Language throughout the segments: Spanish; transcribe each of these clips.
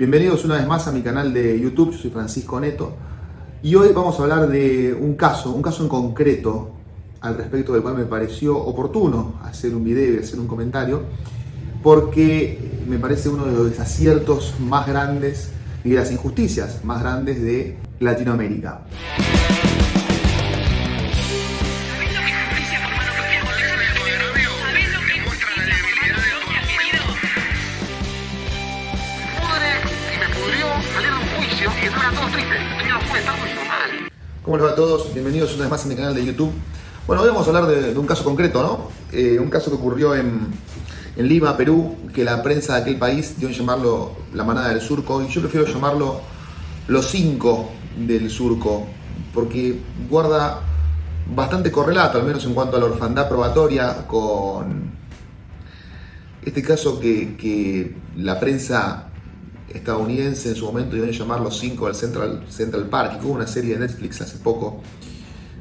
Bienvenidos una vez más a mi canal de YouTube. Yo soy Francisco Neto y hoy vamos a hablar de un caso en concreto al respecto del cual me pareció oportuno hacer un video y hacer un comentario, porque me parece uno de los desaciertos más grandes y de las injusticias más grandes de Latinoamérica. ¿Cómo les va a todos? Bienvenidos una vez más a mi canal de YouTube. Bueno, hoy vamos a hablar de un caso concreto, ¿no? Un caso que ocurrió en Lima, Perú, que la prensa de aquel país dio en llamarlo la manada del surco, y yo prefiero llamarlo los 5 del surco, porque guarda bastante correlato, al menos en cuanto a la orfandad probatoria, con este caso que la prensa estadounidense en su momento dio en llamar los 5 del Central Park, que hubo una serie de Netflix hace poco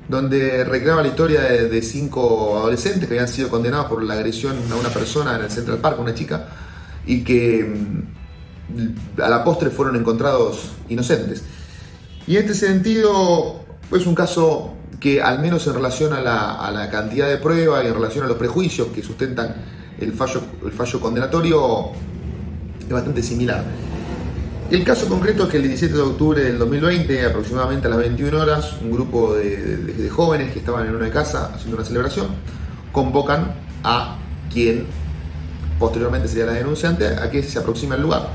donde recreaba la historia de 5 adolescentes que habían sido condenados por la agresión a una persona en el Central Park, una chica, y que a la postre fueron encontrados inocentes. Y en este sentido es un caso que, al menos en relación a la cantidad de pruebas y en relación a los prejuicios que sustentan el fallo condenatorio, es bastante similar. El caso concreto es que el 17 de octubre del 2020, aproximadamente a las 21 horas, un grupo de jóvenes que estaban en una casa haciendo una celebración convocan a quien posteriormente sería la denunciante a que se aproxime al lugar.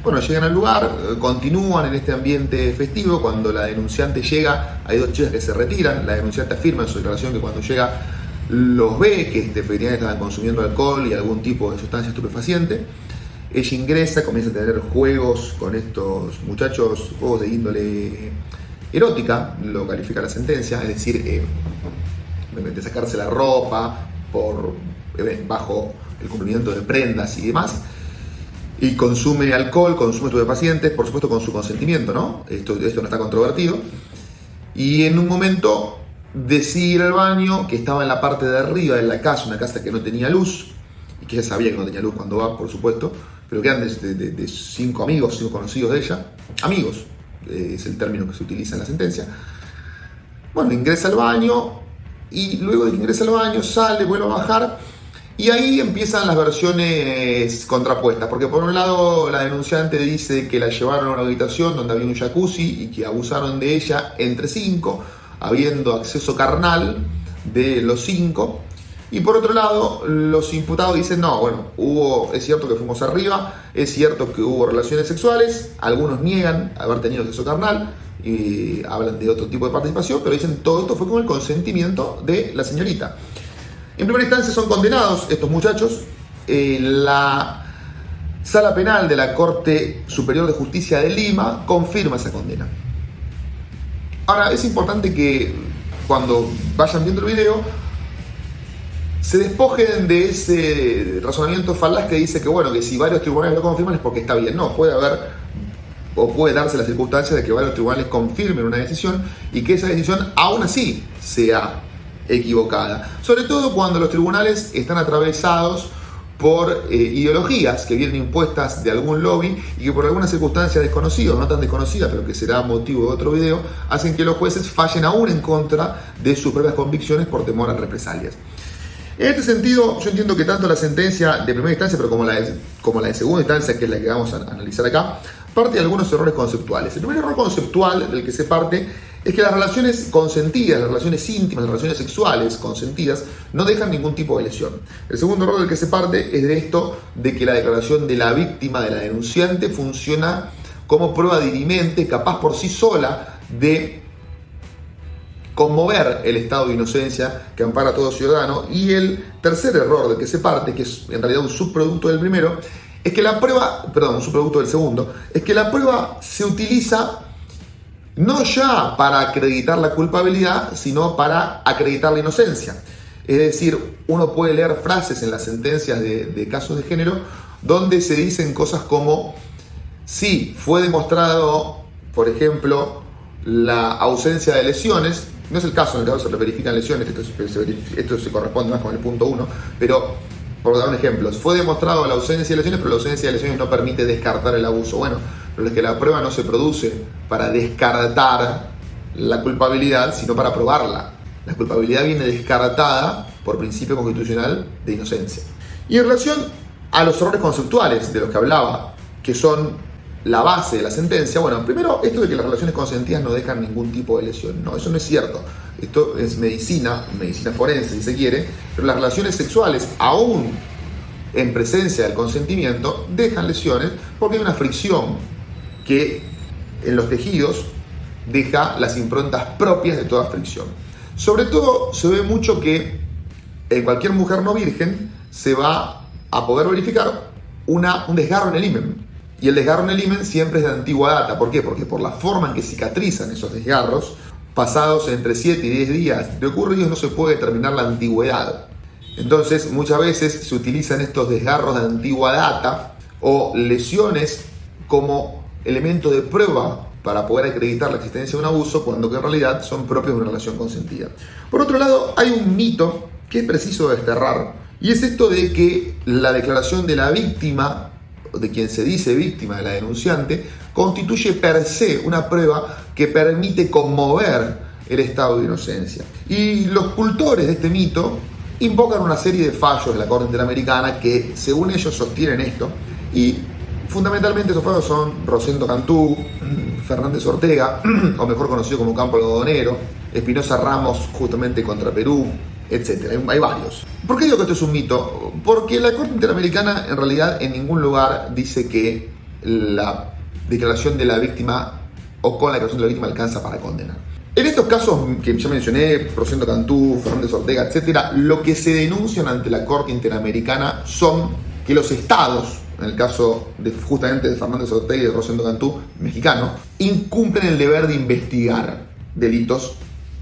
Bueno, llegan al lugar, continúan en este ambiente festivo. Cuando la denunciante llega, hay 2 chicas que se retiran. La denunciante afirma en su declaración que cuando llega los ve que efectivamente estaban consumiendo alcohol y algún tipo de sustancia estupefaciente. Ella ingresa, comienza a tener juegos con estos muchachos, juegos de índole erótica, lo califica la sentencia, es decir, de sacarse la ropa bajo el cumplimiento de prendas y demás, y consume alcohol, consume estupefacientes, por supuesto con su consentimiento, ¿no? Esto no está controvertido, y en un momento decide ir al baño, que estaba en la parte de arriba de la casa, una casa que no tenía luz, y que ella sabía que no tenía luz cuando va, por supuesto, pero que eran de 5 amigos, 5 conocidos de ella. Amigos, es el término que se utiliza en la sentencia. Bueno, ingresa al baño, y luego de que ingresa al baño, sale, vuelve a bajar, y ahí empiezan las versiones contrapuestas, porque por un lado la denunciante dice que la llevaron a una habitación donde había un jacuzzi y que abusaron de ella entre 5, habiendo acceso carnal de los 5. Y por otro lado, los imputados dicen, no, bueno, es cierto que fuimos arriba, es cierto que hubo relaciones sexuales, algunos niegan haber tenido sexo carnal y hablan de otro tipo de participación, pero dicen todo esto fue con el consentimiento de la señorita. En primera instancia son condenados estos muchachos. La Sala Penal de la Corte Superior de Justicia de Lima confirma esa condena. Ahora, es importante que cuando vayan viendo el video se despojen de ese razonamiento falaz que dice que si varios tribunales lo confirman es porque está bien. No, puede haber o puede darse la circunstancia de que varios tribunales confirmen una decisión y que esa decisión aún así sea equivocada. Sobre todo cuando los tribunales están atravesados por ideologías que vienen impuestas de algún lobby y que por alguna circunstancia desconocida, o no tan desconocida, pero que será motivo de otro video, hacen que los jueces fallen aún en contra de sus propias convicciones por temor a represalias. En este sentido, yo entiendo que tanto la sentencia de primera instancia, pero como la de segunda instancia, que es la que vamos a analizar acá, parte de algunos errores conceptuales. El primer error conceptual del que se parte es que las relaciones consentidas, las relaciones íntimas, las relaciones sexuales consentidas, no dejan ningún tipo de lesión. El segundo error del que se parte es de esto, de que la declaración de la víctima, de la denunciante, funciona como prueba dirimente, capaz por sí sola de conmover el estado de inocencia que ampara a todo ciudadano. Y el tercer error del que se parte, que es en realidad un subproducto del primero, es que un subproducto del segundo, es que la prueba se utiliza no ya para acreditar la culpabilidad, sino para acreditar la inocencia. Es decir, uno puede leer frases en las sentencias de casos de género donde se dicen cosas como: si fue demostrado, por ejemplo, la ausencia de lesiones. No es el caso, en el caso se verifican lesiones, esto se corresponde más con el punto 1, pero por dar un ejemplo, fue demostrado la ausencia de lesiones, pero la ausencia de lesiones no permite descartar el abuso. Bueno, pero en las que la prueba no se produce para descartar la culpabilidad, sino para probarla. La culpabilidad viene descartada por principio constitucional de inocencia. Y en relación a los errores conceptuales de los que hablaba, que son la base de la sentencia, bueno, primero, esto de que las relaciones consentidas no dejan ningún tipo de lesión. No, eso no es cierto. Esto es medicina forense si se quiere, pero las relaciones sexuales, aún en presencia del consentimiento, dejan lesiones porque hay una fricción que en los tejidos deja las improntas propias de toda fricción. Sobre todo se ve mucho que en cualquier mujer no virgen se va a poder verificar un desgarro en el himen. Y el desgarro en el himen siempre es de antigua data. ¿Por qué? Porque por la forma en que cicatrizan esos desgarros, pasados entre 7 y 10 días de ocurridos, no se puede determinar la antigüedad. Entonces, muchas veces se utilizan estos desgarros de antigua data o lesiones como elemento de prueba para poder acreditar la existencia de un abuso, cuando que en realidad son propios de una relación consentida. Por otro lado, hay un mito que es preciso desterrar, y es esto de que la declaración de la víctima, de quien se dice víctima, de la denunciante, constituye per se una prueba que permite conmover el estado de inocencia. Y los cultores de este mito invocan una serie de fallos de la Corte Interamericana que, según ellos, sostienen esto, y fundamentalmente esos fallos son Rosendo Cantú, Fernández Ortega, o mejor conocido como Campo Algodonero, Espinosa Ramos, justamente contra Perú, etc. Hay varios. ¿Por qué digo que esto es un mito? Porque la Corte Interamericana en realidad en ningún lugar dice que la declaración de la víctima o con la declaración de la víctima alcanza para condenar. En estos casos que ya mencioné, Rosendo Cantú, Fernández Ortega, etc., lo que se denuncian ante la Corte Interamericana son que los estados, en el caso justamente de Fernández Ortega y de Rosendo Cantú, mexicano, incumplen el deber de investigar delitos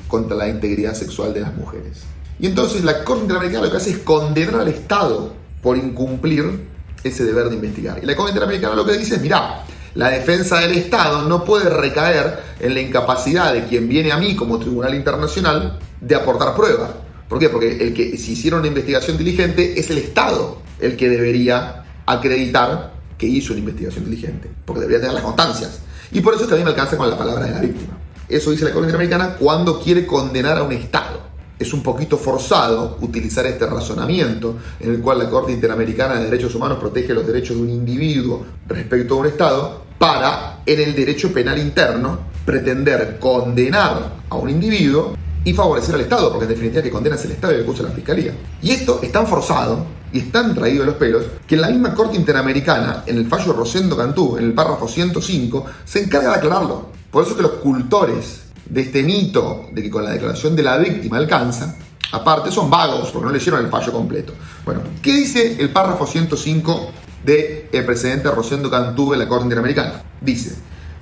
contra la integridad sexual de las mujeres. Y entonces la Corte Interamericana lo que hace es condenar al Estado por incumplir ese deber de investigar. Y la Corte Interamericana lo que dice es, mirá, la defensa del Estado no puede recaer en la incapacidad de quien viene a mí como tribunal internacional de aportar pruebas. ¿Por qué? Porque si hiciera una investigación diligente es el Estado el que debería acreditar que hizo una investigación diligente, porque debería tener las constancias. Y por eso es que a mí me alcanza con la palabra de la víctima. Eso dice la Corte Interamericana cuando quiere condenar a un Estado. Es un poquito forzado utilizar este razonamiento en el cual la Corte Interamericana de Derechos Humanos protege los derechos de un individuo respecto a un Estado para, en el derecho penal interno, pretender condenar a un individuo y favorecer al Estado, porque en definitiva que condena es el Estado y el acusa la Fiscalía. Y esto es tan forzado y es tan traído de los pelos que la misma Corte Interamericana, en el fallo Rosendo Cantú, en el párrafo 105, se encarga de aclararlo. Por eso es que los cultores de este mito de que con la declaración de la víctima alcanza, aparte son vagos porque no leyeron el fallo completo. Bueno, ¿qué dice el párrafo 105 del precedente Rosendo Cantú de la Corte Interamericana? Dice,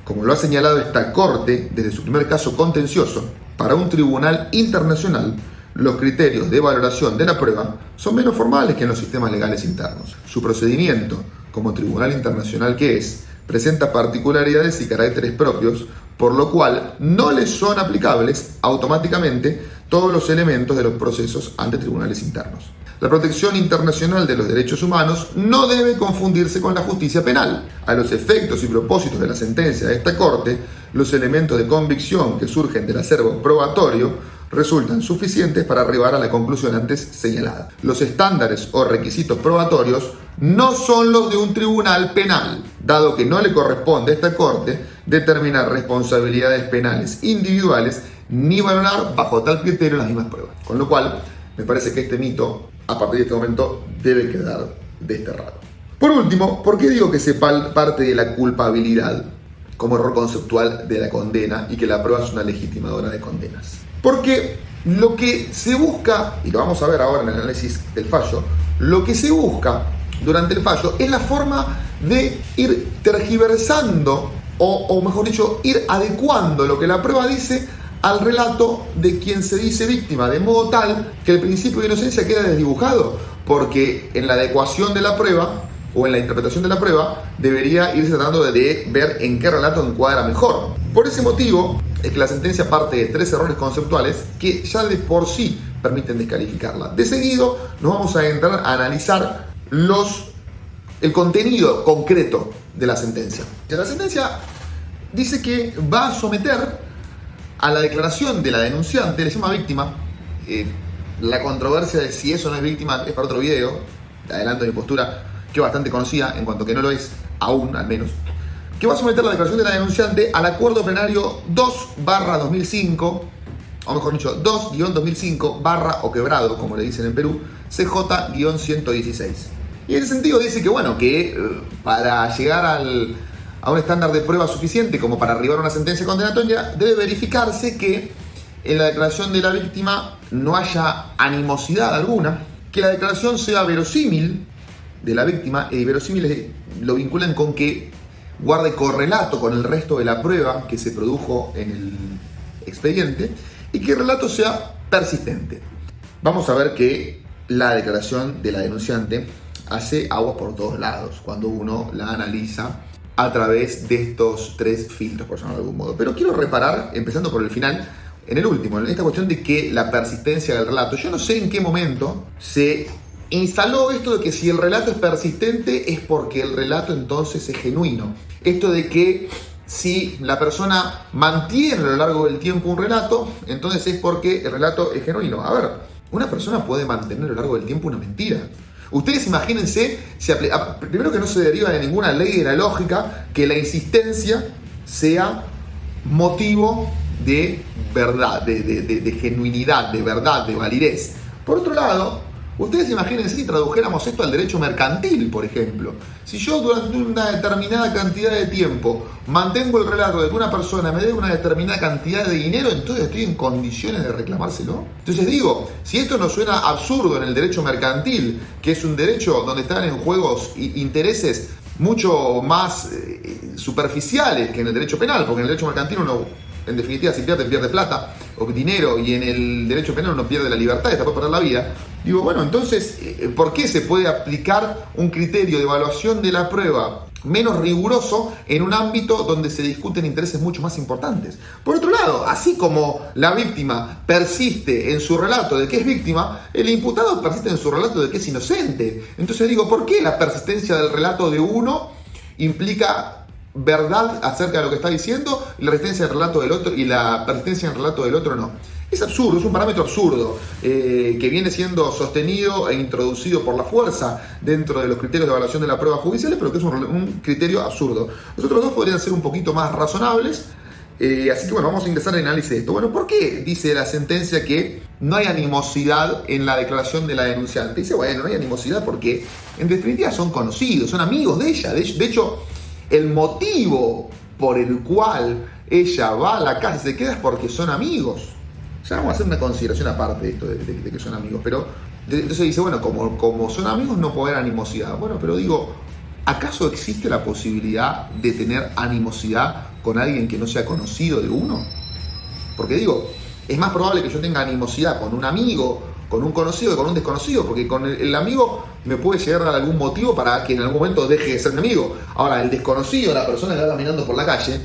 como lo ha señalado esta Corte desde su primer caso contencioso, para un tribunal internacional, los criterios de valoración de la prueba son menos formales que en los sistemas legales internos. Su procedimiento, como tribunal internacional que es, presenta particularidades y caracteres propios, por lo cual no les son aplicables automáticamente todos los elementos de los procesos ante tribunales internos. La protección internacional de los derechos humanos no debe confundirse con la justicia penal. A los efectos y propósitos de la sentencia de esta Corte, los elementos de convicción que surgen del acervo probatorio resultan suficientes para arribar a la conclusión antes señalada. Los estándares o requisitos probatorios no son los de un tribunal penal, dado que no le corresponde a esta Corte determinar responsabilidades penales individuales ni valorar bajo tal criterio las mismas pruebas. Con lo cual, me parece que este mito, a partir de este momento, debe quedar desterrado. Por último, ¿por qué digo que se parte de la culpabilidad como error conceptual de la condena y que la prueba es una legitimadora de condenas? Porque lo que se busca, y lo vamos a ver ahora en el análisis del fallo, lo que se busca durante el fallo es la forma de ir tergiversando o mejor dicho, ir adecuando lo que la prueba dice al relato de quien se dice víctima, de modo tal que el principio de inocencia queda desdibujado, porque en la adecuación de la prueba o en la interpretación de la prueba debería irse tratando de ver en qué relato encuadra mejor. Por ese motivo es que la sentencia parte de 3 errores conceptuales que ya de por sí permiten descalificarla. De seguido nos vamos a entrar a analizar los el contenido concreto de la sentencia. La sentencia dice que va a someter a la declaración de la denunciante, le llama víctima. La controversia de si eso no es víctima es para otro video. Adelanto mi postura, que es bastante conocida, en cuanto que no lo es aún, al menos. Que va a someter la declaración de la denunciante al acuerdo plenario 2/2005, o mejor dicho, 2-2005 o quebrado, como le dicen en Perú, CJ-116. Y en ese sentido dice que, bueno, que para llegar a un estándar de prueba suficiente como para arribar a una sentencia condenatoria, debe verificarse que en la declaración de la víctima no haya animosidad alguna, que la declaración sea verosímil de la víctima, y verosímil lo vinculan con que guarde correlato con el resto de la prueba que se produjo en el expediente, y que el relato sea persistente. Vamos a ver que la declaración de la denunciante hace aguas por todos lados cuando uno la analiza a través de estos 3 filtros, por llamarlo de algún modo. Pero quiero reparar, empezando por el final, en el último, en esta cuestión de que la persistencia del relato. Yo no sé en qué momento se instaló esto de que si el relato es persistente es porque el relato entonces es genuino. Esto de que si la persona mantiene a lo largo del tiempo un relato, entonces es porque el relato es genuino. A ver, una persona puede mantener a lo largo del tiempo una mentira. Ustedes imagínense, primero que no se deriva de ninguna ley de la lógica que la insistencia sea motivo de verdad, de genuinidad, de verdad, de validez. Por otro lado, ustedes imagínense si tradujéramos esto al derecho mercantil, por ejemplo. Si yo durante una determinada cantidad de tiempo mantengo el relato de que una persona me debe una determinada cantidad de dinero, entonces estoy en condiciones de reclamárselo. Entonces digo, si esto nos suena absurdo en el derecho mercantil, que es un derecho donde están en juegos intereses mucho más superficiales que en el derecho penal, porque en el derecho mercantil uno, en definitiva, si pierde plata o dinero, y en el derecho penal uno pierde la libertad y hasta puede perder la vida. Digo, bueno, entonces, ¿por qué se puede aplicar un criterio de evaluación de la prueba menos riguroso en un ámbito donde se discuten intereses mucho más importantes? Por otro lado, así como la víctima persiste en su relato de que es víctima, el imputado persiste en su relato de que es inocente. Entonces digo, ¿por qué la persistencia del relato de uno implica verdad acerca de lo que está diciendo y la resistencia del relato del otro, y la persistencia en el relato del otro no? Es absurdo, es un parámetro absurdo que viene siendo sostenido e introducido por la fuerza dentro de los criterios de evaluación de la prueba judicial, pero que es un criterio absurdo. Los otros dos podrían ser un poquito más razonables, así que bueno, vamos a ingresar en el análisis de esto. Bueno, ¿por qué dice la sentencia que no hay animosidad en la declaración de la denunciante? Dice, bueno, no hay animosidad porque en definitiva son conocidos, son amigos de ella. De hecho, el motivo por el cual ella va a la casa y se queda es porque son amigos. Ya vamos a hacer una consideración aparte de esto de que son amigos, pero entonces dice, bueno, como son amigos no puede haber animosidad. Bueno, pero digo, ¿acaso existe la posibilidad de tener animosidad con alguien que no sea conocido de uno? Porque digo, es más probable que yo tenga animosidad con un amigo, con un conocido, que con un desconocido, porque con el amigo me puede llegar a dar algún motivo para que en algún momento deje de ser mi amigo. Ahora, el desconocido, la persona que va caminando por la calle,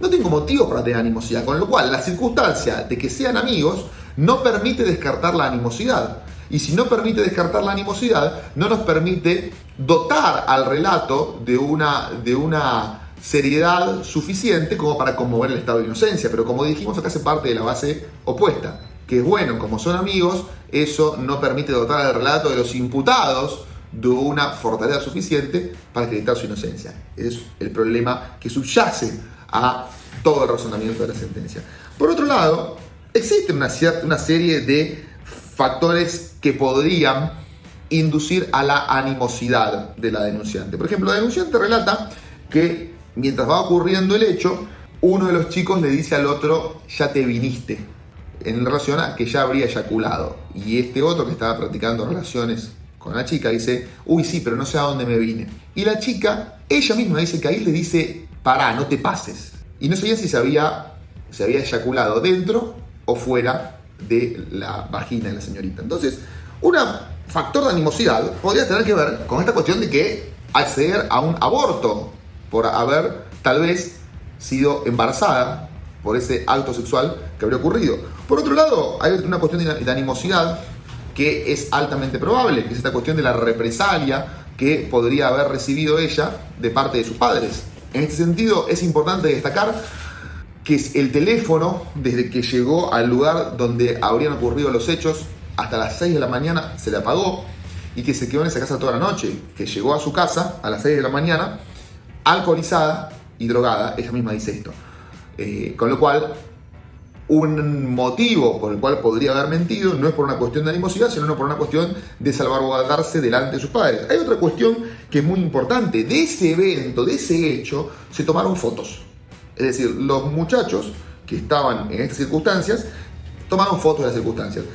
no tengo motivos para tener animosidad, con lo cual la circunstancia de que sean amigos no permite descartar la animosidad. Y si no permite descartar la animosidad, no nos permite dotar al relato de una seriedad suficiente como para conmover el estado de inocencia. Pero como dijimos, acá hace parte de la base opuesta, que es bueno, como son amigos, eso no permite dotar al relato de los imputados de una fortaleza suficiente para acreditar su inocencia. Ese es el problema que subyace a todo el razonamiento de la sentencia. Por otro lado, existe una serie de factores que podrían inducir a la animosidad de la denunciante. Por ejemplo, la denunciante relata que mientras va ocurriendo el hecho, uno de los chicos le dice al otro, ya te viniste, en relación a que ya habría eyaculado. Y este otro que estaba practicando relaciones con la chica dice, uy sí, pero no sé a dónde me vine. Y la chica, ella misma dice que ahí le dice, pará, no te pases. Y no sabía si se había eyaculado dentro o fuera de la vagina de la señorita. Entonces, un factor de animosidad podría tener que ver con esta cuestión de que acceder a un aborto por haber tal vez sido embarazada por ese acto sexual que habría ocurrido. Por otro lado, hay una cuestión de animosidad que es altamente probable, que es esta cuestión de la represalia que podría haber recibido ella de parte de sus padres. En este sentido, es importante destacar que el teléfono, desde que llegó al lugar donde habrían ocurrido los hechos, hasta las 6 de la mañana se le apagó y que se quedó en esa casa toda la noche, que llegó a su casa a las 6 de la mañana, alcoholizada y drogada, ella misma dice esto. Con lo cual, un motivo por el cual podría haber mentido no es por una cuestión de animosidad, sino por una cuestión de salvaguardarse delante de sus padres. Hay otra cuestión que es muy importante. De ese evento, de ese hecho, se tomaron fotos. Es decir, los muchachos que estaban en estas circunstancias tomaron fotos de las circunstancias.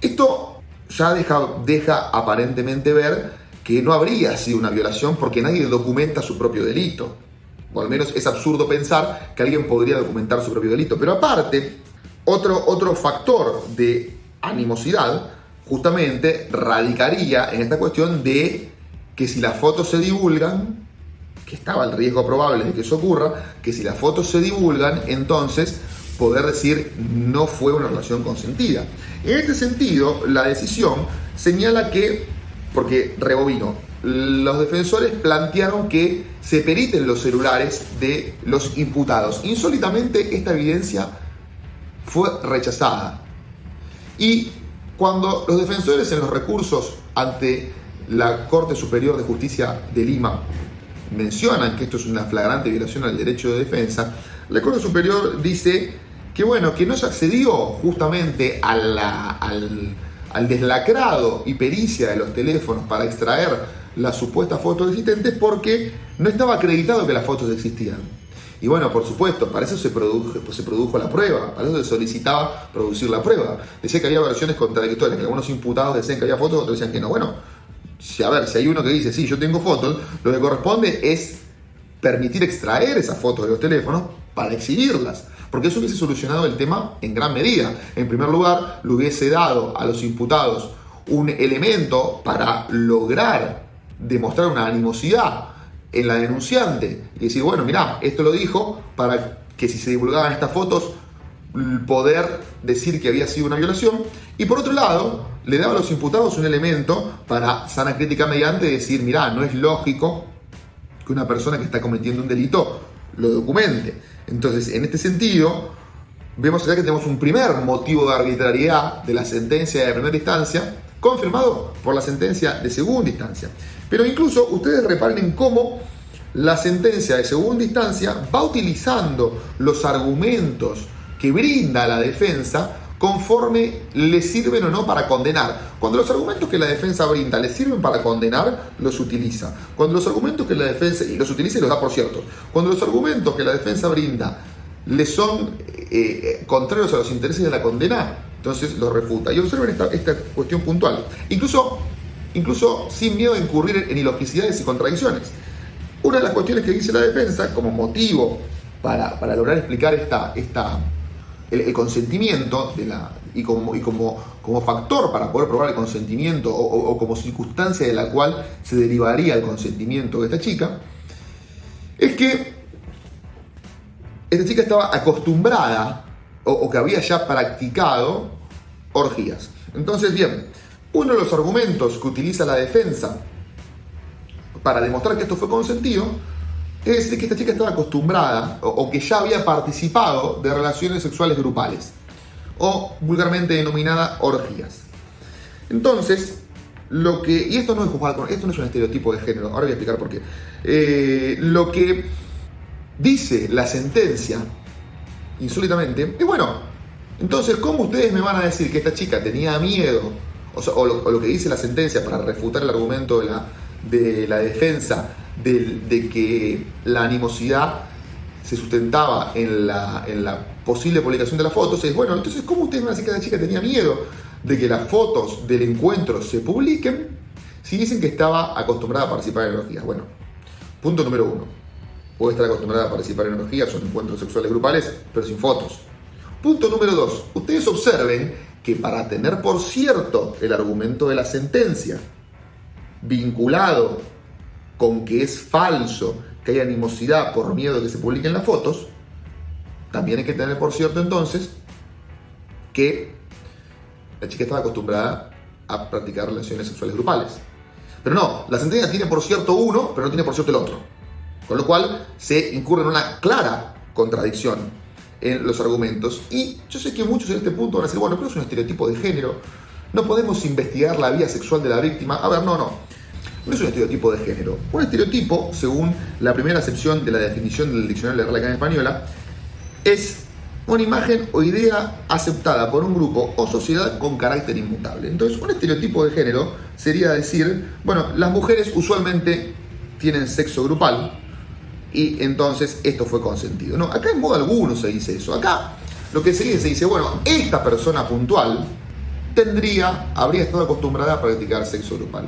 Esto ya deja aparentemente ver que no habría sido una violación porque nadie documenta su propio delito. O al menos es absurdo pensar que alguien podría documentar su propio delito. Pero aparte, otro factor de animosidad justamente radicaría en esta cuestión de que si las fotos se divulgan, que estaba el riesgo probable de que eso ocurra, que si las fotos se divulgan, entonces poder decir no fue una relación consentida. En este sentido, la decisión señala que, porque rebobino, los defensores plantearon que se periten los celulares de los imputados. Insólitamente, esta evidencia fue rechazada. Y cuando los defensores en los recursos ante la Corte Superior de Justicia de Lima mencionan que esto es una flagrante violación al derecho de defensa, la Corte Superior dice que bueno, que no se accedió justamente al deslacrado y pericia de los teléfonos para extraer las supuestas fotos existentes porque no estaba acreditado que las fotos existían. Y bueno, por supuesto, para eso se produjo la prueba, para eso se solicitaba producir la prueba. Decía que había versiones contradictorias, que algunos imputados decían que había fotos, otros decían que no. Bueno, si hay uno que dice, sí, yo tengo fotos, lo que corresponde es permitir extraer esas fotos de los teléfonos para exhibirlas, porque eso hubiese solucionado el tema en gran medida. En primer lugar, le hubiese dado a los imputados un elemento para lograr demostrar una animosidad en la denunciante y decir, bueno, mirá, esto lo dijo para que si se divulgaban estas fotos poder decir que había sido una violación, y por otro lado le daba a los imputados un elemento para sana crítica mediante decir, mirá, no es lógico que una persona que está cometiendo un delito lo documente. Entonces, en este sentido, vemos acá que tenemos un primer motivo de arbitrariedad de la sentencia de primera instancia confirmado por la sentencia de segunda instancia. Pero incluso ustedes reparen en cómo la sentencia de segunda instancia va utilizando los argumentos que brinda la defensa conforme le sirven o no para condenar. Cuando los argumentos que la defensa brinda le sirven para condenar, los utiliza. Cuando los argumentos que la defensa, y los utiliza y los da por cierto, cuando los argumentos que la defensa brinda le son contrarios a los intereses de la condena, entonces los refuta. Y observen esta cuestión puntual. Incluso sin miedo a incurrir en ilogicidades y contradicciones. Una de las cuestiones que dice la defensa como motivo para lograr explicar el consentimiento y como factor para poder probar el consentimiento o como circunstancia de la cual se derivaría el consentimiento de esta chica, es que esta chica estaba acostumbrada o que había ya practicado orgías. Entonces, bien, uno de los argumentos que utiliza la defensa para demostrar que esto fue consentido es decir que esta chica estaba acostumbrada o que ya había participado de relaciones sexuales grupales o vulgarmente denominada orgías. Entonces, y esto no es un estereotipo de género, ahora voy a explicar por qué. Lo que dice la sentencia, insólitamente, es bueno, entonces, ¿cómo ustedes me van a decir que esta chica tenía miedo? O lo que dice la sentencia para refutar el argumento de la defensa de que la animosidad se sustentaba en la posible publicación de las fotos, es bueno, entonces, ¿cómo ustedes me van a decir que la chica tenía miedo de que las fotos del encuentro se publiquen si dicen que estaba acostumbrada a participar en orgías? Bueno, punto número 1. Puede estar acostumbrada a participar en orgías o en encuentros sexuales grupales, pero sin fotos. Punto número 2. Ustedes observen que para tener por cierto el argumento de la sentencia vinculado con que es falso que hay animosidad por miedo de que se publiquen las fotos, también hay que tener por cierto entonces que la chica estaba acostumbrada a practicar relaciones sexuales grupales. Pero no, la sentencia tiene por cierto uno, pero no tiene por cierto el otro. Con lo cual se incurre en una clara contradicción en los argumentos. Y yo sé que muchos en este punto van a decir, bueno, pero es un estereotipo de género, no podemos investigar la vida sexual de la víctima. A ver, no es un estereotipo de género. Un estereotipo, según la primera acepción de la definición del diccionario de la Real Academia Española, es una imagen o idea aceptada por un grupo o sociedad con carácter inmutable. Entonces, un estereotipo de género sería decir, bueno, las mujeres usualmente tienen sexo grupal y entonces esto fue consentido. No, acá en modo alguno se dice eso. Acá lo que se dice, bueno, esta persona puntual habría estado acostumbrada a practicar sexo grupal.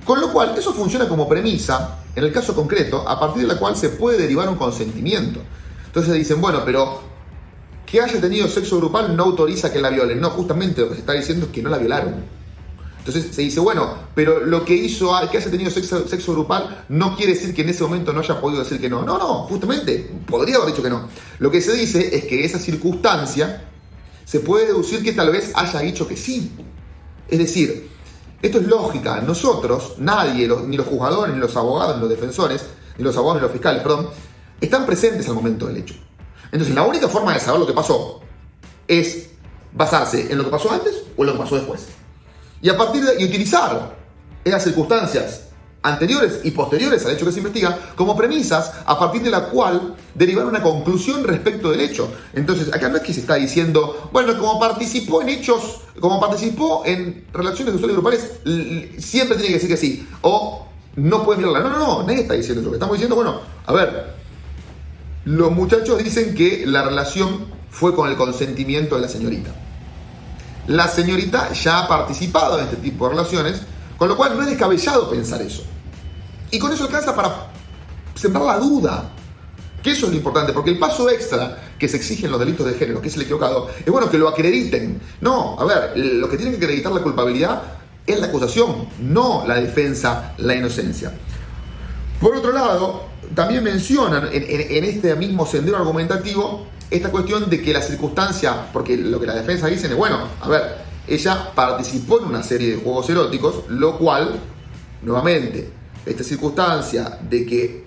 Con lo cual, eso funciona como premisa, en el caso concreto, a partir de la cual se puede derivar un consentimiento. Entonces dicen, bueno, pero que haya tenido sexo grupal no autoriza que la violen. No, justamente lo que se está diciendo es que no la violaron. Entonces se dice, bueno, pero lo que hizo, que haya tenido sexo grupal no quiere decir que en ese momento no haya podido decir que no. No, justamente, podría haber dicho que no. Lo que se dice es que esa circunstancia se puede deducir que tal vez haya dicho que sí. Es decir, esto es lógica. Nosotros, nadie, ni los juzgadores, ni los abogados, ni los defensores, ni los abogados, ni los fiscales, están presentes al momento del hecho. Entonces, la única forma de saber lo que pasó es basarse en lo que pasó antes o en lo que pasó después. Y a partir de utilizar esas circunstancias anteriores y posteriores al hecho que se investiga como premisas a partir de la cual derivar una conclusión respecto del hecho. Entonces, acá no es que se está diciendo, bueno, como participó en relaciones sexuales grupales, siempre tiene que decir que sí, o no puede mirarla. No, nadie está diciendo eso. Lo que estamos diciendo, bueno, a ver, los muchachos dicen que la relación fue con el consentimiento de la señorita. La señorita ya ha participado en este tipo de relaciones, con lo cual no es descabellado pensar eso. Y con eso alcanza para sembrar la duda. Que eso es lo importante, porque el paso extra que se exige en los delitos de género, que es el equivocado, es bueno que lo acrediten. No, a ver, lo que tiene que acreditar la culpabilidad es la acusación, no la defensa, la inocencia. Por otro lado, también mencionan en este mismo sendero argumentativo esta cuestión de que la circunstancia, porque lo que la defensa dicen es, bueno, a ver, ella participó en una serie de juegos eróticos, lo cual, nuevamente, esta circunstancia de que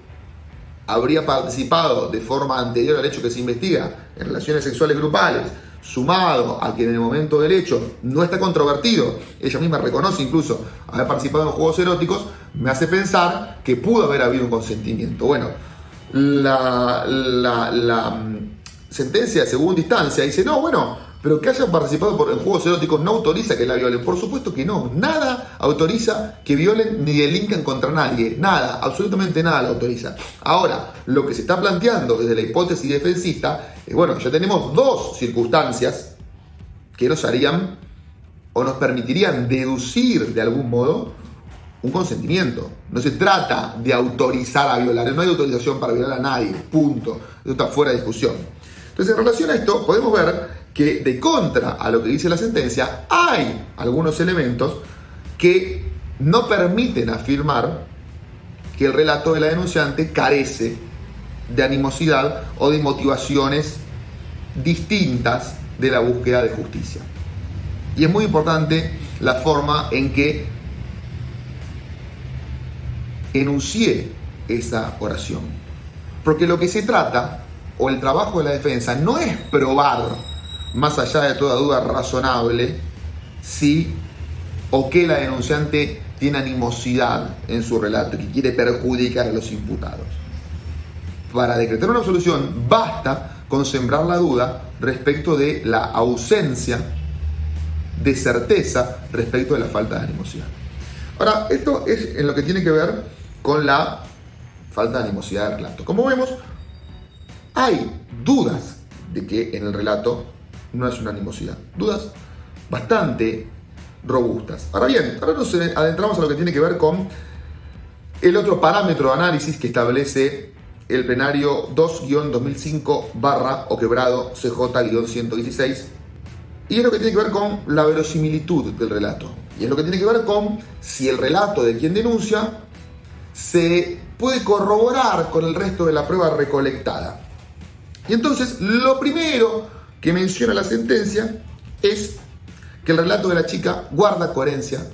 habría participado de forma anterior al hecho que se investiga en relaciones sexuales grupales, sumado a que en el momento del hecho no está controvertido, ella misma reconoce incluso haber participado en juegos eróticos, me hace pensar que pudo haber habido un consentimiento. Bueno, la sentencia de segunda instancia dice, no, bueno, pero que hayan participado en juegos eróticos no autoriza que la violen. Por supuesto que no, nada autoriza que violen ni delincan contra nadie, nada, absolutamente nada lo autoriza. Ahora, lo que se está planteando desde la hipótesis defensista es, bueno, ya tenemos dos circunstancias que nos harían o nos permitirían deducir de algún modo un consentimiento. No se trata de autorizar a violar, no hay autorización para violar a nadie, punto. Eso está fuera de discusión. Entonces, en relación a esto, podemos ver que de contra a lo que dice la sentencia, hay algunos elementos que no permiten afirmar que el relato de la denunciante carece de animosidad o de motivaciones distintas de la búsqueda de justicia. Y es muy importante la forma en que enuncié esa oración. Porque lo que se trata, o el trabajo de la defensa, no es probar, más allá de toda duda razonable, si o que la denunciante tiene animosidad en su relato y que quiere perjudicar a los imputados. Para decretar una absolución basta con sembrar la duda respecto de la ausencia de certeza respecto de la falta de animosidad. Ahora, esto es en lo que tiene que ver con la falta de animosidad del relato. Como vemos, hay dudas de que en el relato no es una animosidad. Dudas bastante robustas. Ahora bien, ahora nos adentramos a lo que tiene que ver con el otro parámetro de análisis que establece el plenario 2-2005/o_CJ-116, y es lo que tiene que ver con la verosimilitud del relato. Y es lo que tiene que ver con si el relato de quien denuncia se puede corroborar con el resto de la prueba recolectada. Y entonces, lo primero que menciona la sentencia es que el relato de la chica guarda coherencia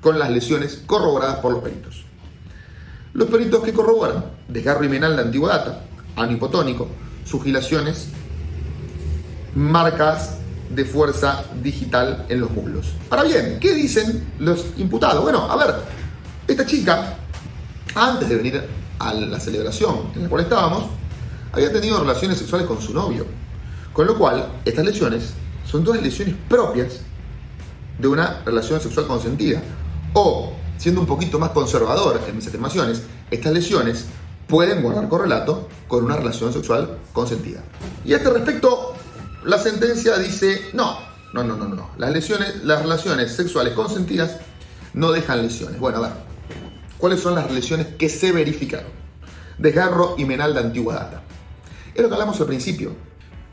con las lesiones corroboradas por los peritos. Los peritos que corroboran desgarro himenal de antigua data, ano hipotónico, sugilaciones, marcas de fuerza digital en los muslos. Ahora bien, ¿qué dicen los imputados? Bueno, a ver, esta chica, antes de venir a la celebración en la cual estábamos, había tenido relaciones sexuales con su novio. Con lo cual, estas lesiones son todas lesiones propias de una relación sexual consentida. O, siendo un poquito más conservador en mis afirmaciones, estas lesiones pueden guardar correlato con una relación sexual consentida. Y a este respecto, la sentencia dice, no. Las relaciones sexuales consentidas no dejan lesiones. Bueno, a ver, ¿cuáles son las lesiones que se verificaron? Desgarro himenal de antigua data. Es lo que hablamos al principio.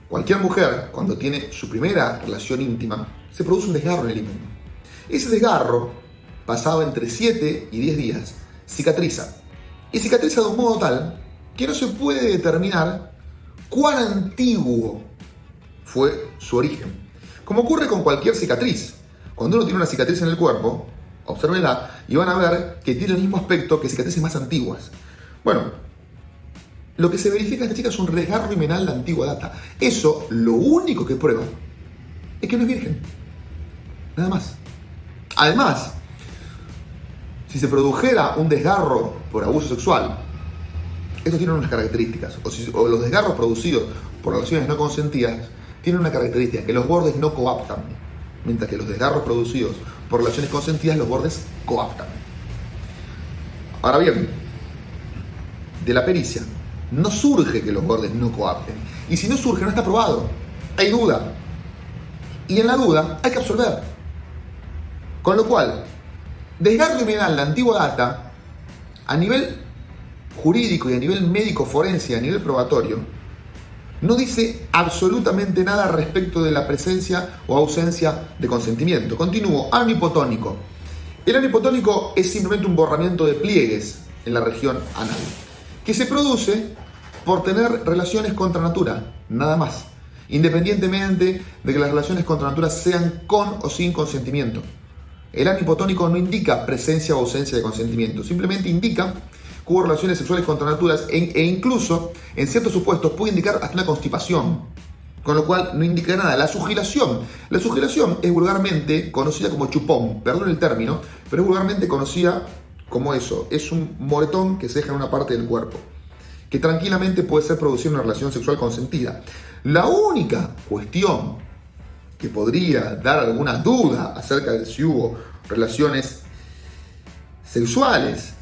Cualquier mujer, cuando tiene su primera relación íntima, se produce un desgarro en el himen. Ese desgarro, pasado entre 7 y 10 días, cicatriza. Y cicatriza de un modo tal que no se puede determinar cuán antiguo fue su origen. Como ocurre con cualquier cicatriz. Cuando uno tiene una cicatriz en el cuerpo, obsérvenla y van a ver que tiene el mismo aspecto que cicatrices más antiguas. Bueno, lo que se verifica en esta chica es un desgarro himenal de antigua data. Eso, lo único que prueba es que no es virgen. Nada más. Además, si se produjera un desgarro por abuso sexual, estos tienen unas características. O los desgarros producidos por relaciones no consentidas tienen una característica, que los bordes no coaptan. Mientras que los desgarros producidos por relaciones consentidas, los bordes coaptan. Ahora bien, de la pericia no surge que los bordes no coapten. Y si no surge, no está probado. Hay duda. Y en la duda hay que absolver. Con lo cual, desgarro himenal de antigua data, a nivel jurídico y a nivel médico forense, a nivel probatorio, no dice absolutamente nada respecto de la presencia o ausencia de consentimiento. Continúo, ano hipotónico. El ano hipotónico es simplemente un borramiento de pliegues en la región anal, que se produce por tener relaciones contra natura, nada más, independientemente de que las relaciones contra natura sean con o sin consentimiento. El ano hipotónico no indica presencia o ausencia de consentimiento, simplemente indica que hubo relaciones sexuales contra natura e incluso, en ciertos supuestos, puede indicar hasta una constipación, con lo cual no indica nada. La sugilación es vulgarmente conocida como chupón, perdón el término, pero es vulgarmente conocida como eso, es un moretón que se deja en una parte del cuerpo, que tranquilamente puede ser producida en una relación sexual consentida. La única cuestión que podría dar alguna duda acerca de si hubo relaciones sexuales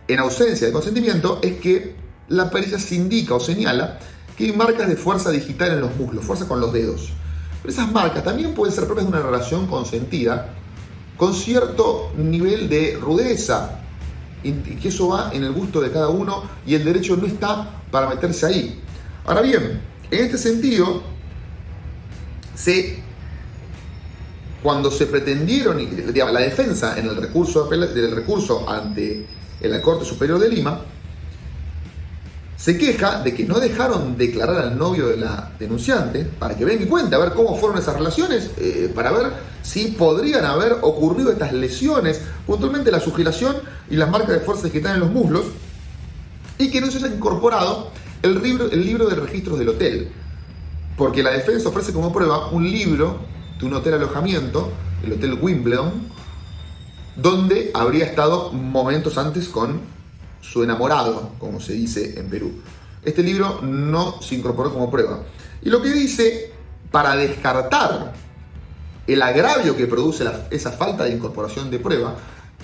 en ausencia de consentimiento es que la pericia se indica o señala que hay marcas de fuerza digital en los muslos, fuerza con los dedos. Pero esas marcas también pueden ser propias de una relación consentida con cierto nivel de rudeza, y que eso va en el gusto de cada uno y el derecho no está para meterse ahí. Ahora bien, en este sentido, cuando se pretendieron, digamos, la defensa en el recurso ante la Corte Superior de Lima, se queja de que no dejaron declarar al novio de la denunciante para que venga y cuente a ver cómo fueron esas relaciones, para ver si podrían haber ocurrido estas lesiones, puntualmente la sugilación y las marcas de fuerza digital en los muslos, y que no se haya incorporado el libro de registros del hotel, porque la defensa ofrece como prueba un libro de un hotel alojamiento, el Hotel Wimbledon, donde habría estado momentos antes con su enamorado, como se dice en Perú. Este libro no se incorporó como prueba. Y lo que dice, para descartar el agravio que produce esa falta de incorporación de prueba,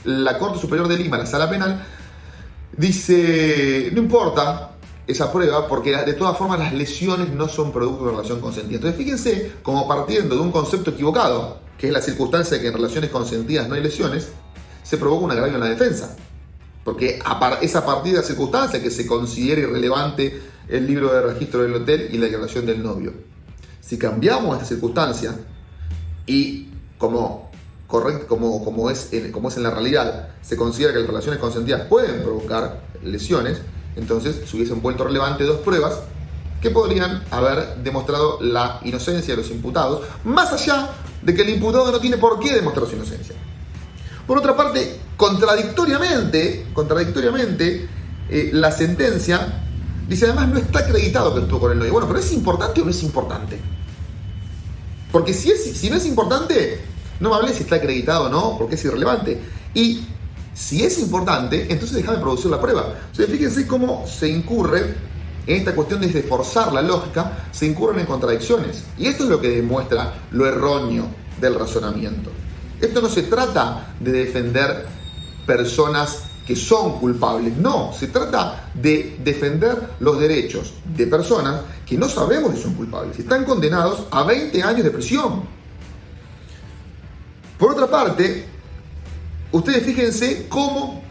la Corte Superior de Lima, la Sala Penal, dice, no importa esa prueba, porque de todas formas las lesiones no son producto de relación consentida. Entonces fíjense, como partiendo de un concepto equivocado, que es la circunstancia de que en relaciones consentidas no hay lesiones, se provoca un agravio en la defensa. Porque es a partir de la circunstancia que se considera irrelevante el libro de registro del hotel y la declaración del novio. Si cambiamos esta circunstancia y como es en la realidad, se considera que las relaciones consentidas pueden provocar lesiones, entonces se hubiesen vuelto relevantes dos pruebas que podrían haber demostrado la inocencia de los imputados, más allá de que el imputado no tiene por qué demostrar su inocencia. Por otra parte, contradictoriamente, la sentencia dice además no está acreditado que estuvo con el novio. Bueno, pero ¿es importante o no es importante? Porque si no es importante, no me hables si está acreditado o no, porque es irrelevante. Y si es importante, entonces déjame producir la prueba. Entonces fíjense cómo se incurre en esta cuestión de forzar la lógica, se incurren en contradicciones. Y esto es lo que demuestra lo erróneo del razonamiento. Esto no se trata de defender personas que son culpables, no, se trata de defender los derechos de personas que no sabemos si son culpables, están condenados a 20 años de prisión. Por otra parte, ustedes fíjense cómo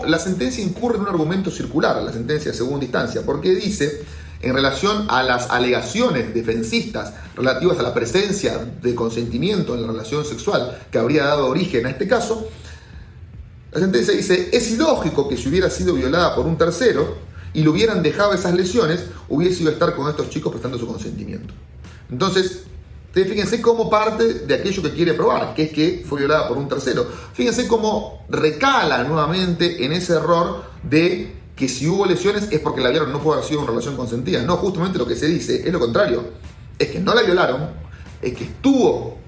la sentencia incurre en un argumento circular, la sentencia de segunda instancia, porque dice, en relación a las alegaciones defensistas relativas a la presencia de consentimiento en la relación sexual que habría dado origen a este caso, la sentencia dice, es ilógico que si hubiera sido violada por un tercero y le hubieran dejado esas lesiones, hubiese ido a estar con estos chicos prestando su consentimiento. Entonces, ustedes fíjense cómo parte de aquello que quiere probar, que es que fue violada por un tercero. Fíjense cómo recala nuevamente en ese error de que si hubo lesiones es porque la violaron, no puede haber sido una relación consentida. No, justamente lo que se dice es lo contrario. Es que no la violaron, es que estuvo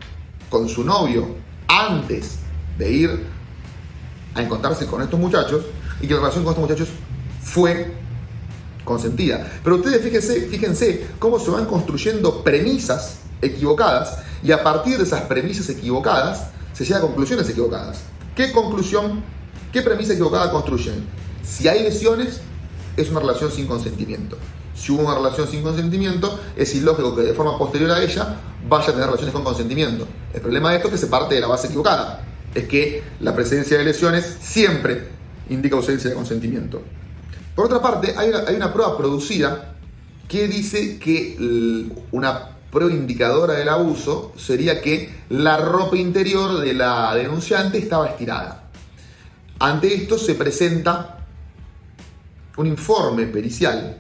con su novio antes de ir a encontrarse con estos muchachos y que la relación con estos muchachos fue consentida. Pero ustedes fíjense cómo se van construyendo premisas equivocadas y a partir de esas premisas equivocadas se llega a conclusiones equivocadas. ¿Qué premisa equivocada construyen? Si hay lesiones, es una relación sin consentimiento. Si hubo una relación sin consentimiento, es ilógico que de forma posterior a ella vaya a tener relaciones con consentimiento. El problema de esto es que se parte de la base equivocada. Es que la presencia de lesiones siempre indica ausencia de consentimiento. Por otra parte, hay una prueba producida que dice que una prueba indicadora del abuso sería que la ropa interior de la denunciante estaba estirada. Ante esto se presenta un informe pericial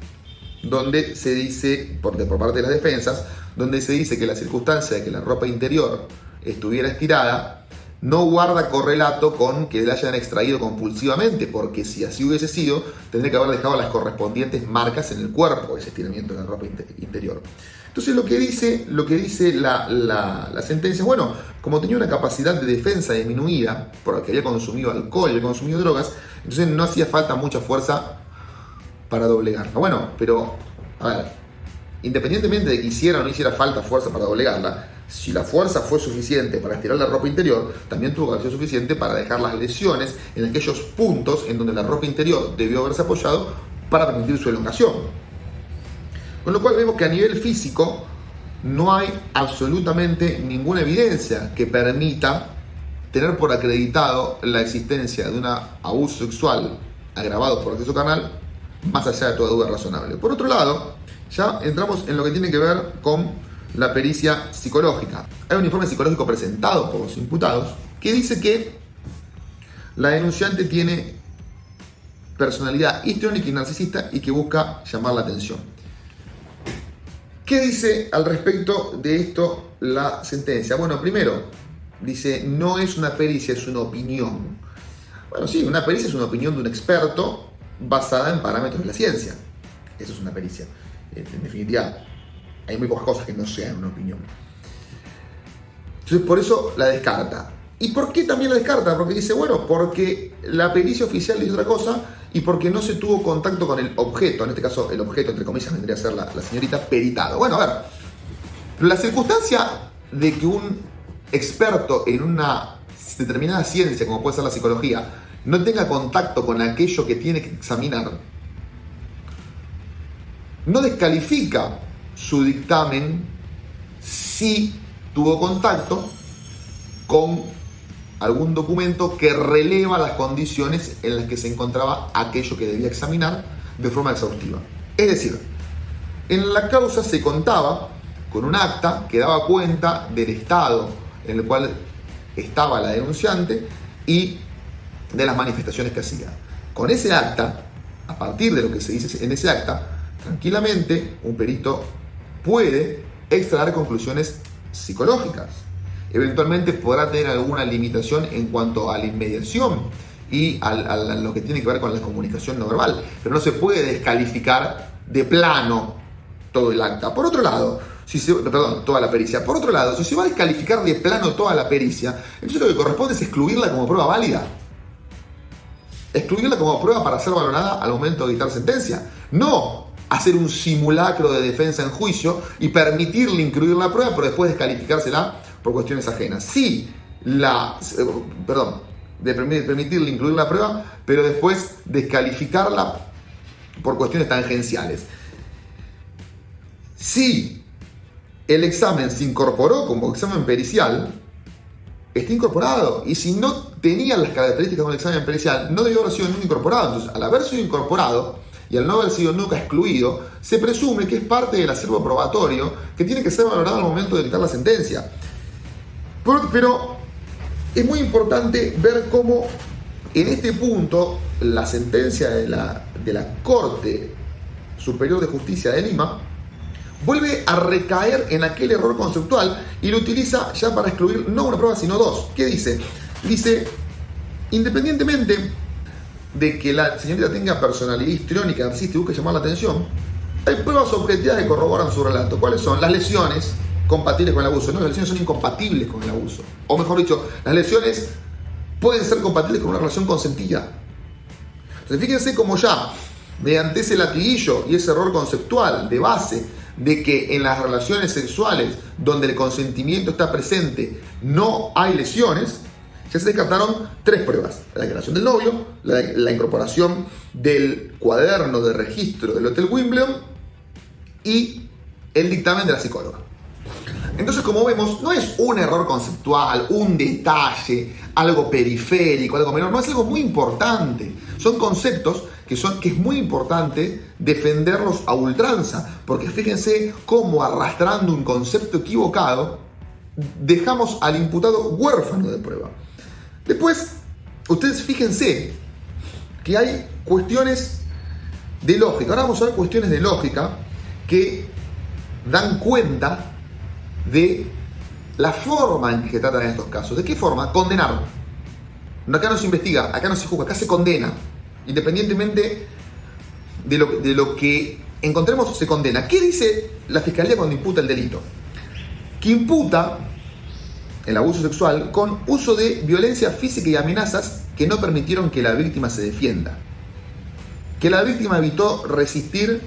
donde se dice, por parte de las defensas, donde se dice que la circunstancia de que la ropa interior estuviera estirada no guarda correlato con que la hayan extraído compulsivamente, porque si así hubiese sido, tendría que haber dejado las correspondientes marcas en el cuerpo, ese estiramiento de la ropa interior. Entonces lo que dice la sentencia, bueno, como tenía una capacidad de defensa disminuida, porque había consumido alcohol, había consumido drogas, entonces no hacía falta mucha fuerza para doblegarla. Bueno, pero, a ver, independientemente de que hiciera o no hiciera falta fuerza para doblegarla, si la fuerza fue suficiente para estirar la ropa interior, también tuvo que haber sido suficiente para dejar las lesiones en aquellos puntos en donde la ropa interior debió haberse apoyado para permitir su elongación. Con lo cual vemos que a nivel físico no hay absolutamente ninguna evidencia que permita tener por acreditado la existencia de un abuso sexual agravado por acceso carnal, más allá de toda duda razonable. Por otro lado, ya entramos en lo que tiene que ver con la pericia psicológica. Hay un informe psicológico presentado por los imputados que dice que la denunciante tiene personalidad histriónica y narcisista y que busca llamar la atención. ¿Qué dice al respecto de esto la sentencia? Bueno, primero, dice, no es una pericia, es una opinión. Bueno, sí, una pericia es una opinión de un experto basada en parámetros de la ciencia. Eso es una pericia. En definitiva, hay muy pocas cosas que no sean una opinión. Entonces, por eso la descarta. ¿Y por qué también la descarta? Porque dice, bueno, porque la pericia oficial dice otra cosa y porque no se tuvo contacto con el objeto. En este caso, el objeto, entre comillas, vendría a ser la señorita peritado. Bueno, a ver, la circunstancia de que un experto en una determinada ciencia, como puede ser la psicología, no tenga contacto con aquello que tiene que examinar, no descalifica su dictamen si tuvo contacto con algún documento que releva las condiciones en las que se encontraba aquello que debía examinar de forma exhaustiva. Es decir, en la causa se contaba con un acta que daba cuenta del estado en el cual estaba la denunciante y de las manifestaciones que hacía. Con ese acta, a partir de lo que se dice en ese acta, tranquilamente un perito puede extraer conclusiones psicológicas. eventualmente podrá tener alguna limitación en cuanto a la inmediación y a lo que tiene que ver con la comunicación no verbal, pero no se puede descalificar de plano todo el acta. Por otro lado, toda la pericia. Por otro lado, si se va a descalificar de plano toda la pericia, entonces lo que corresponde es excluirla como prueba válida. Excluirla como prueba para ser valorada al momento de dictar sentencia. No hacer un simulacro de defensa en juicio y permitirle incluir la prueba, pero después descalificársela por cuestiones ajenas. Sí, permitirle incluir la prueba, pero después descalificarla por cuestiones tangenciales. Si el examen se incorporó como examen pericial, está incorporado. Y si no tenía las características de un examen pericial, no debió haber sido nunca incorporado. Entonces, al haber sido incorporado y al no haber sido nunca excluido, se presume que es parte del acervo probatorio que tiene que ser valorado al momento de dictar la sentencia. Pero es muy importante ver cómo en este punto la sentencia de la Corte Superior de Justicia de Lima vuelve a recaer en aquel error conceptual y lo utiliza ya para excluir no una prueba sino dos. ¿Qué dice? Dice, independientemente de que la señorita tenga personalidad histriónica, insiste y busque llamar la atención, hay pruebas objetivas que corroboran su relato. ¿Cuáles son? Las lesiones compatibles con el abuso. No, las lesiones son incompatibles con el abuso. O mejor dicho, las lesiones pueden ser compatibles con una relación consentida. Entonces fíjense cómo ya, mediante ese latiguillo y ese error conceptual de base, de que en las relaciones sexuales donde el consentimiento está presente no hay lesiones, ya se descartaron tres pruebas: la declaración del novio, la incorporación del cuaderno de registro del Hotel Wimbledon y el dictamen de la psicóloga. Entonces, como vemos, no es un error conceptual, un detalle, algo periférico, algo menor, no, es algo muy importante. Son conceptos que es muy importante defenderlos a ultranza, porque fíjense cómo arrastrando un concepto equivocado dejamos al imputado huérfano de prueba. Después, ustedes fíjense que hay cuestiones de lógica. Ahora vamos a ver cuestiones de lógica que dan cuenta de la forma en que se tratan estos casos. ¿De qué forma? Condenar. Acá no se investiga, acá no se juzga, acá se condena. Independientemente de lo que encontremos, se condena. ¿Qué dice la Fiscalía cuando imputa el delito? Que imputa el abuso sexual con uso de violencia física y amenazas que no permitieron que la víctima se defienda. Que la víctima evitó resistir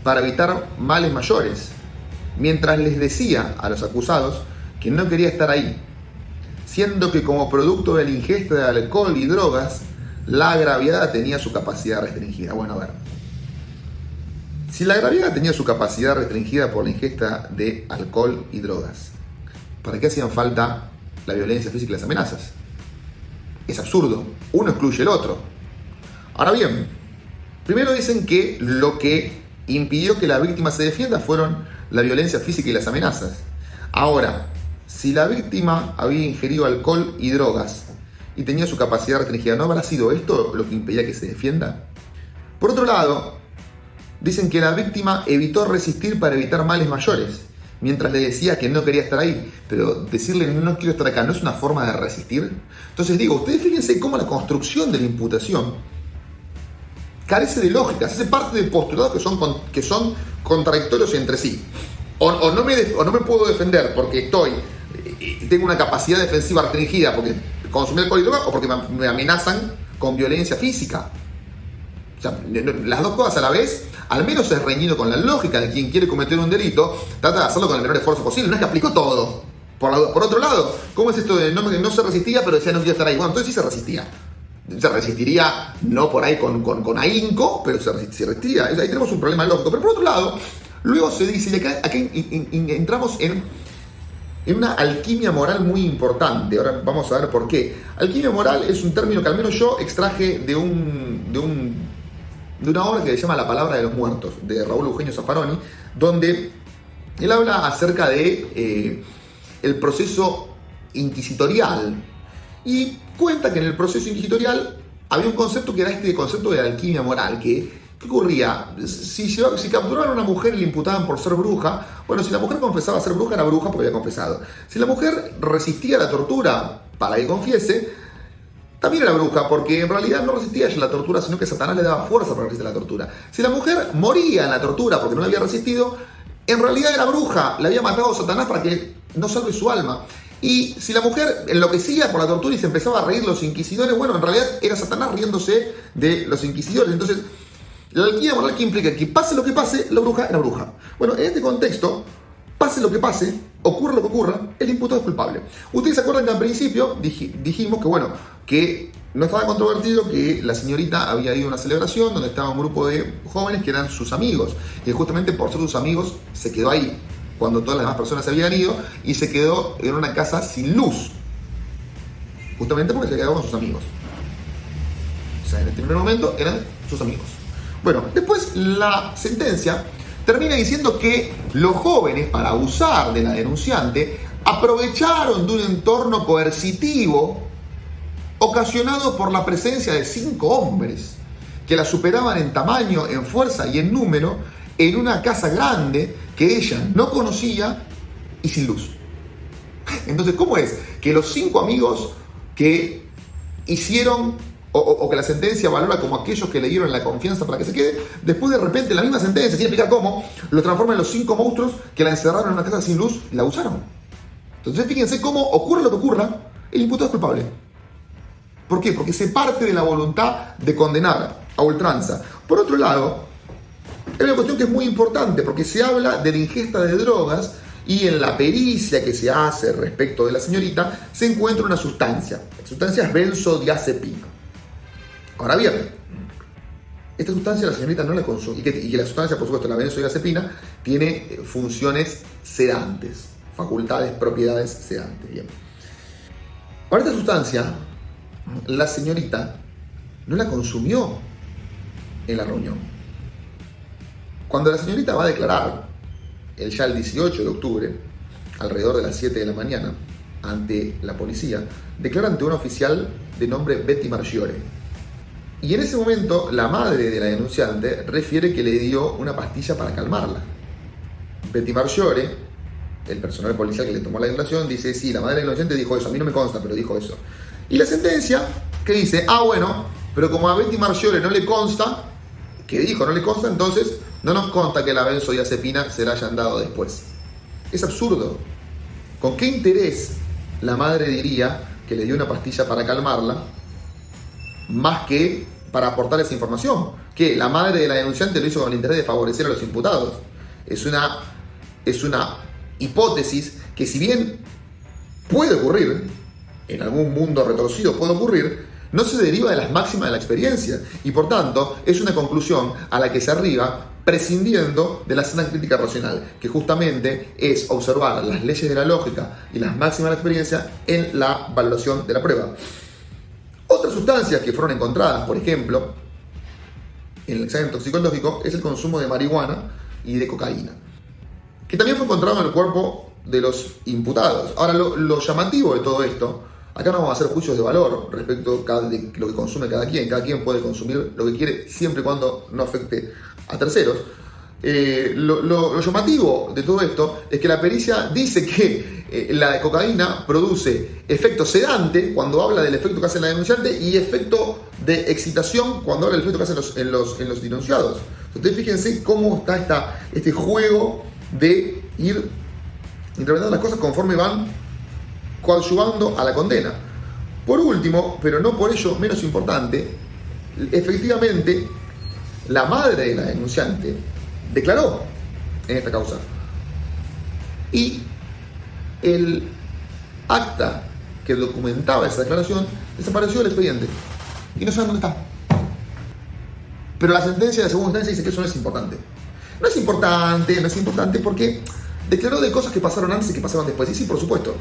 para evitar males mayores, mientras les decía a los acusados que no quería estar ahí, siendo que como producto de la ingesta de alcohol y drogas, la agraviada tenía su capacidad restringida. Bueno, a ver, si la agraviada tenía su capacidad restringida por la ingesta de alcohol y drogas, ¿para qué hacían falta la violencia física y las amenazas? Es absurdo, uno excluye el otro. Ahora bien, primero dicen que lo que impidió que la víctima se defienda fueron la violencia física y las amenazas. Ahora, si la víctima había ingerido alcohol y drogas y tenía su capacidad restringida, ¿no habrá sido esto lo que impedía que se defienda? Por otro lado, dicen que la víctima evitó resistir para evitar males mayores, mientras le decía que no quería estar ahí. Pero decirle no quiero estar acá, ¿no es una forma de resistir? Entonces digo, ustedes fíjense cómo la construcción de la imputación carece de lógica, hace parte de postulados que son contradictorios entre sí. O no me puedo defender porque tengo una capacidad defensiva restringida porque consumí alcohol y droga, o porque me amenazan con violencia física. O sea, las dos cosas a la vez, al menos es reñido con la lógica de quien quiere cometer un delito, trata de hacerlo con el menor esfuerzo posible. No es que aplicó todo. Por otro lado, ¿cómo es esto de no se resistía, pero decía no quería estar ahí? Bueno, entonces sí se resistía. Se resistiría, no por ahí con ahínco, pero se resistía. Ahí tenemos un problema lógico. Pero por otro lado, luego se dice, y acá entramos en una alquimia moral muy importante. Ahora vamos a ver por qué. Alquimia moral es un término que al menos yo extraje de una obra que se llama La palabra de los muertos, de Raúl Eugenio Zaffaroni, donde él habla acerca de el proceso inquisitorial y cuenta que en el proceso inquisitorial había un concepto que era este concepto de alquimia moral, que ¿Qué ocurría? Si capturaban a una mujer y le imputaban por ser bruja, bueno, si la mujer confesaba ser bruja, era bruja porque había confesado. Si la mujer resistía la tortura para que confiese, también era bruja, porque en realidad no resistía ella la tortura, sino que Satanás le daba fuerza para resistir la tortura. Si la mujer moría en la tortura porque no la había resistido, en realidad era bruja, le había matado a Satanás para que no salve su alma. Y si la mujer enloquecía por la tortura y se empezaba a reír los inquisidores, bueno, en realidad era Satanás riéndose de los inquisidores. Entonces, la alquimia moral, que implica que pase lo que pase, la bruja era bruja. Bueno, en este contexto, pase lo que pase, ocurra lo que ocurra, el imputado es culpable. Ustedes se acuerdan que al principio dijimos que, bueno, que no estaba controvertido que la señorita había ido a una celebración donde estaba un grupo de jóvenes que eran sus amigos. Y justamente por ser sus amigos se quedó ahí, cuando todas las demás personas se habían ido, y se quedó en una casa sin luz. Justamente porque se quedó con sus amigos. O sea, en este primer momento eran sus amigos. Bueno, después la sentencia termina diciendo que los jóvenes, para abusar de la denunciante, aprovecharon de un entorno coercitivo ocasionado por la presencia de 5 hombres que la superaban en tamaño, en fuerza y en número, en una casa grande que ella no conocía y sin luz. Entonces, ¿cómo es que los 5 amigos que hicieron o que la sentencia valora como aquellos que le dieron la confianza para que se quede, después de repente la misma sentencia, sin explicar cómo, lo transforma en los 5 monstruos que la encerraron en una casa sin luz y la usaron? Entonces, fíjense cómo ocurre lo que ocurra, el imputado es culpable. ¿Por qué? Porque se parte de la voluntad de condenar a ultranza. Por otro lado, hay una cuestión que es muy importante, porque se habla de la ingesta de drogas y en la pericia que se hace respecto de la señorita se encuentra una sustancia. La sustancia es benzodiazepina. Ahora bien, esta sustancia la señorita no la consume, y que la sustancia, por supuesto, la benzodiazepina, tiene funciones sedantes, facultades, propiedades sedantes. Bien. Ahora, esta sustancia, la señorita no la consumió en la reunión. Cuando la señorita va a declarar, ya el 18 de octubre, alrededor de las 7 de la mañana, ante la policía, declara ante una oficial de nombre Betty Marchiore. Y en ese momento, la madre de la denunciante refiere que le dio una pastilla para calmarla. Betty Marchiore, el personal policial que le tomó la declaración, dice: sí, la madre del denunciante dijo eso, a mí no me consta, pero dijo eso. Y la sentencia, que dice: bueno, pero como a Betty Marchiore no le consta, que dijo no le consta, entonces no nos consta que la benzodiazepina se la hayan dado después. Es absurdo. ¿Con qué interés la madre diría que le dio una pastilla para calmarla, más que para aportar esa información? Que la madre de la denunciante lo hizo con el interés de favorecer a los imputados. Es una hipótesis que, si bien puede ocurrir, en algún mundo retorcido puede ocurrir, no se deriva de las máximas de la experiencia, y por tanto es una conclusión a la que se arriba prescindiendo de la sana crítica racional, que justamente es observar las leyes de la lógica y las máximas de la experiencia en la valoración de la prueba. Otras sustancias que fueron encontradas, por ejemplo, en el examen toxicológico, es el consumo de marihuana y de cocaína, que también fue encontrado en el cuerpo de los imputados. Ahora, lo llamativo de todo esto, acá no vamos a hacer juicios de valor respecto de lo que consume cada quien puede consumir lo que quiere siempre y cuando no afecte a terceros. Lo llamativo de todo esto es que la pericia dice que la cocaína produce efecto sedante cuando habla del efecto que hace la denunciante y efecto de excitación cuando habla del efecto que hacen en los denunciados. Entonces, fíjense cómo está este juego de ir interpretando las cosas conforme van coadyuvando a la condena. Por último, pero no por ello menos importante, efectivamente la madre de la denunciante declaró en esta causa, y el acta que documentaba esa declaración desapareció del expediente y no saben dónde está. Pero la sentencia de segunda instancia dice que eso no es importante. No es importante porque declaró de cosas que pasaron antes y que pasaron después. Y sí, por supuesto,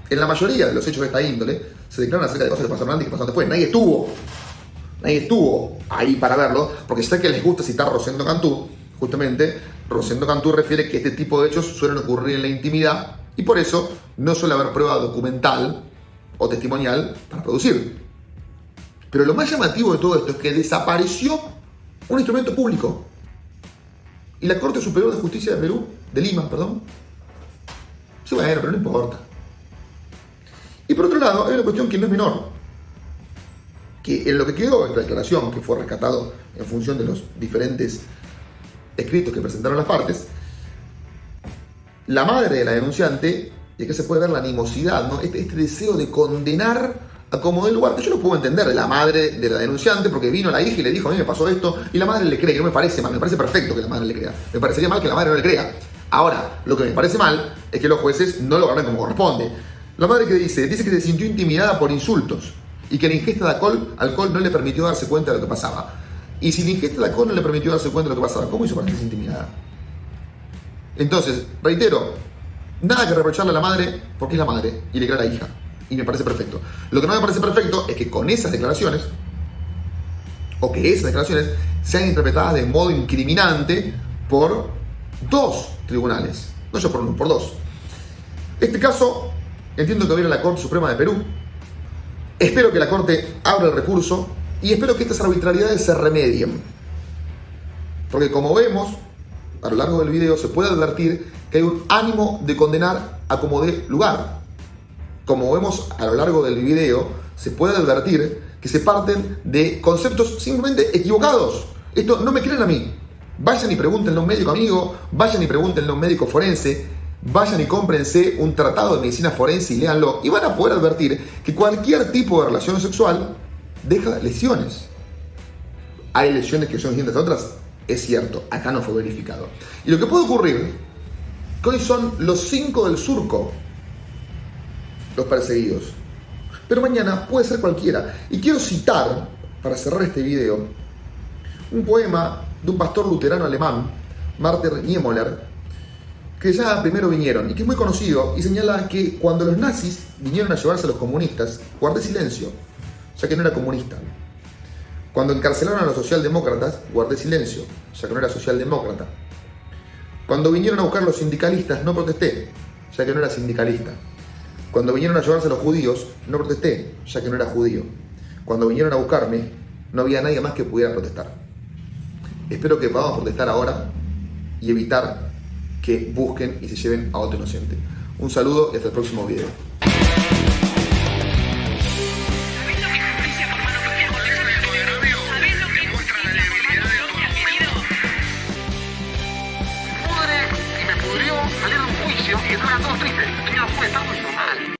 en la mayoría de los hechos de esta índole se declaran acerca de cosas que pasaron antes y que pasaron después. Nadie estuvo ahí para verlo, porque sé que les gusta citar Rosendo Cantú. Justamente, Rosendo Cantú refiere que este tipo de hechos suelen ocurrir en la intimidad y por eso no suele haber prueba documental o testimonial para producir. Pero lo más llamativo de todo esto es que desapareció un instrumento público. Y la Corte Superior de Justicia de Perú, de Lima, perdón, sí, bueno, pero no importa. Y por otro lado, hay una cuestión que no es menor, que en lo que quedó en la declaración, que fue rescatado en función de los diferentes escritos que presentaron las partes, la madre de la denunciante, y aquí se puede ver la animosidad, ¿no? Este deseo de condenar a como del lugar, que yo lo puedo entender de la madre de la denunciante, porque vino la hija y le dijo, a mí me pasó esto, y la madre le cree, y no me parece mal, me parece perfecto que la madre le crea, me parecería mal que la madre no le crea. Ahora, lo que me parece mal es que los jueces no lo agarren como corresponde. La madre que dice que se sintió intimidada por insultos, y que la ingesta de alcohol no le permitió darse cuenta de lo que pasaba. Y si la ingesta de alcohol no le permitió darse cuenta de lo que pasaba, ¿cómo hizo para sentirse intimidada? Entonces, reitero, nada que reprocharle a la madre porque es la madre y le crea a la hija. Y me parece perfecto. Lo que no me parece perfecto es que con esas declaraciones, o que esas declaraciones sean interpretadas de modo incriminante por dos tribunales. No yo por uno, por dos. Este caso, entiendo que viene a la Corte Suprema de Perú. Espero que la Corte abra el recurso y espero que estas arbitrariedades se remedien. Porque como vemos, a lo largo del video se puede advertir que hay un ánimo de condenar a como dé lugar. Como vemos a lo largo del video, se puede advertir que se parten de conceptos simplemente equivocados. Esto no me crean a mí. Vayan y pregúntenle a un médico amigo, vayan y pregúntenle a un médico forense, vayan y cómprense un tratado de medicina forense y léanlo. Y van a poder advertir que cualquier tipo de relación sexual deja lesiones. ¿Hay lesiones que son distintas a otras? Es cierto, acá no fue verificado. Y lo que puede ocurrir, que hoy son los 5 del surco los perseguidos, pero mañana puede ser cualquiera. Y quiero citar, para cerrar este video, un poema de un pastor luterano alemán, Martin Niemöller, que se llama Primero vinieron, y que es muy conocido, y señala que cuando los nazis vinieron a llevarse a los comunistas, guardé silencio, ya que no era comunista. Cuando encarcelaron a los socialdemócratas, guardé silencio, ya que no era socialdemócrata. Cuando vinieron a buscar a los sindicalistas, no protesté, ya que no era sindicalista. Cuando vinieron a llevarse a los judíos, no protesté, ya que no era judío. Cuando vinieron a buscarme, no había nadie más que pudiera protestar. Espero que podamos protestar ahora y evitar que busquen y se lleven a otro inocente. Un saludo y hasta el próximo video.